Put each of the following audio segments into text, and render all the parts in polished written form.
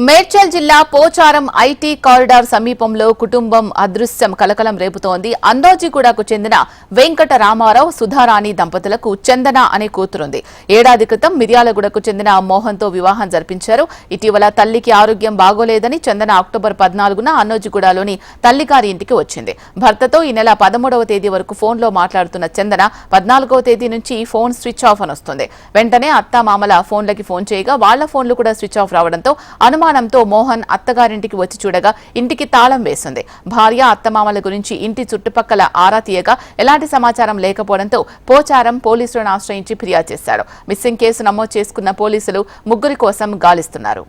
మేడ్చల్ జిల్లా Pocharam IT corridor సమీపంలో కుటుంబం అదృశ్యం కలకలం రేపుతోంది. అందోజిగూడకు చెందిన వెంకట రామారావు సుధారాణి దంపతులకు చందన అనే కూతురుంది. ఏడాది క్రితం మిర్యాలగూడకు చెందిన మోహన్తో వివాహం జరిపించారు. ఇటీవల తల్లికి ఆరోగ్యం బాగోలేదని చందన అక్టోబర్ 14న అన్నోజిగూడలోని తల్లిగారి ఇంటికి వచ్చింది. భర్తతో ఈ నెల 13వ తేదీ వరకు ఫోన్లో మాట్లాడుతున్న చందన 14వ తేదీ నుంచి ఫోన్ స్విచ్ ఆఫ్ అని వస్తుంది. వెంటనే అత్తామామల ఫోన్లకి ఫోన్ చేయగా వాళ్ల ఫోన్లు కూడా స్విచ్ ఆఫ్ రావడంతో అనుమానంతో మోహన్ అత్తగారింటికి వచ్చి చూడగా ఇంటికి తాళం వేసింది. భార్య అత్తమామల గురించి ఇంటి చుట్టుపక్కల ఆరా తీయగా ఎలాంటి సమాచారం లేకపోవడంతో పోచారం పోలీసులను ఆశ్రయించి ఫిర్యాదు చేశాడు. మిస్సింగ్ కేసు నమోదు చేసుకున్న పోలీసులు ముగ్గురి కోసం గాలిస్తున్నారు.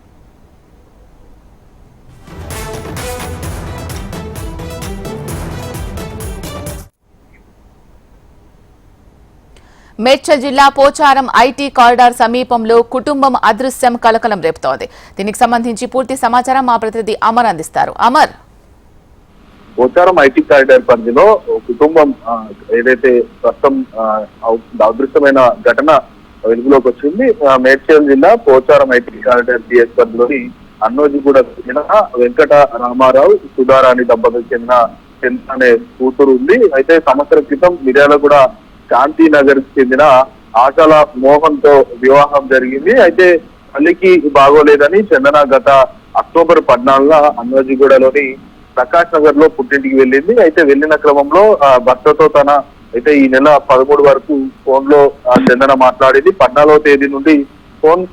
మేడ్చల్ జిల్లా పోచారం ఐటీ కారిడార్ సమీపంలో కుటుంబం అదృశ్యం కలకలం రేపుతోంది. దీనికి సంబంధించి పూర్తి సమాచారం మా ప్రతినిధి అమర్ అందిస్తారు. అమర్, పోచారం ఐటీ కారిడార్ పరిధిలో కుటుంబం ఏదైతే ప్రస్తుతం అదృశ్యమైన ఘటన వెలుగులోకి వచ్చింది. మేడ్చల్ జిల్లా పోచారం ఐటీ కారిడార్ పిఎస్ పరిధిలోని అన్నోజిగూడకు చెందిన వెంకట రామారావు సుధారాణి దంపతులకు చెందిన చంద్ర అనే కూతురు ఉంది. అయితే సంవత్సరం క్రితం మిర్యాలగూడ శాంతినగర్ కి చెందిన ఆటల మోహన్ తో వివాహం జరిగింది. అయితే తల్లికి బాగోలేదని చందన గత అక్టోబర్ 14న అన్నోజిగూడలోని ప్రకాష్ నగర్ లో పుట్టింటికి వెళ్ళింది. అయితే వెళ్లిన క్రమంలో భర్తతో తన అయితే ఈ నెల 13 వరకు ఫోన్ లో చందన మాట్లాడింది. 14వ తేదీ నుండి ఫోన్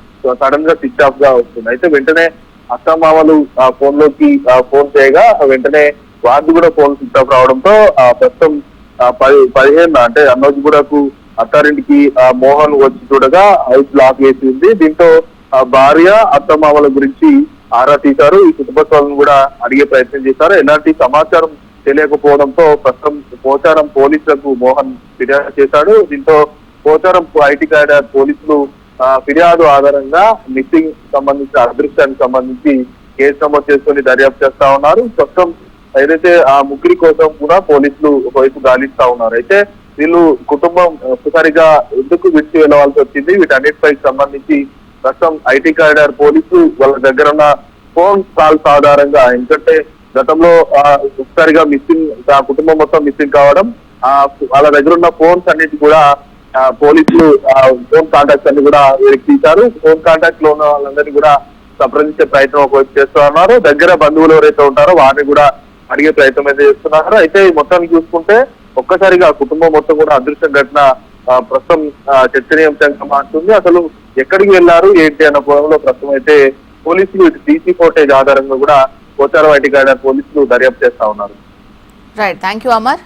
సడన్ గా స్విచ్ ఆఫ్ గా వస్తుంది. అయితే వెంటనే అత్తమామలు ఫోన్ లోకి ఫోన్ చేయగా వెంటనే వారిది కూడా ఫోన్ స్విచ్ ఆఫ్ రావడంతో ప్రస్తుతం 15 అంటే అన్నోజిగూడకు అత్తారింటికి మోహన్ వచ్చి చూడగా హౌస్ లాక్ వేసి ఉంది. దీంతో భార్య అత్తమామల గురించి ఆరా తీశారు. ఈ కుటుంబ సభ్యులను కూడా అడిగే ప్రయత్నం చేశారు. ఎలాంటి సమాచారం తెలియకపోవడంతో ప్రస్తుతం పోచారం పోలీసులకు మోహన్ ఫిర్యాదు చేశాడు. దీంతో పోచారం ఐటీ కారిడార్ పోలీసులు ఫిర్యాదు ఆధారంగా మిస్సింగ్ సంబంధించిన అదృశ్యానికి సంబంధించి కేసు నమోదు చేసుకుని దర్యాప్తు చేస్తా ఉన్నారు. ప్రస్తుతం ఏదైతే ఆ ముగ్గురి కోసం కూడా పోలీసులు ఒకవైపు గాలిస్తా ఉన్నారు. అయితే వీళ్ళు కుటుంబం ఒక్కసారిగా ఎందుకు విడిచి వెళ్ళవలసి వచ్చింది, వీటన్నిటిపై సంబంధించి ప్రస్తుతం ఐటీ కారిడార్ పోలీసులు వాళ్ళ దగ్గర ఉన్న ఫోన్ కాల్స్ ఆధారంగా, ఎందుకంటే గతంలో ఒక్కసారిగా మిస్సింగ్ ఆ కుటుంబం మొత్తం మిస్సింగ్ కావడం వాళ్ళ దగ్గర ఉన్న ఫోన్స్ అన్నిటి కూడా పోలీసులు ఫోన్ కాంటాక్ట్స్ అన్ని కూడా వెలికి తీశారు. ఫోన్ కాంటాక్ట్ లో ఉన్న వాళ్ళందరినీ కూడా సంప్రదించే ప్రయత్నం ఒకవైపు చేస్తూ ఉన్నారు. దగ్గర బంధువులు ఎవరైతే ఉంటారో వారిని కూడా అడిగే ప్రయత్నం అయితే చేస్తున్నారు. అయితే మొత్తాన్ని చూసుకుంటే ఒక్కసారిగా కుటుంబం మొత్తం కూడా అదృశ్య ఘటన ప్రస్తుతం చర్చనీయాంశంగా మారుతుంది. అసలు ఎక్కడికి వెళ్లారు ఏంటి అన్న కోణంలో ప్రస్తుతం అయితే పోలీసులు సీసీ ఫుటేజ్ ఆధారంగా కూడా పోచారం ఐటీ కారిడార్ పోలీసులు దర్యాప్తు చేస్తా ఉన్నారు. Right, thank you Amar.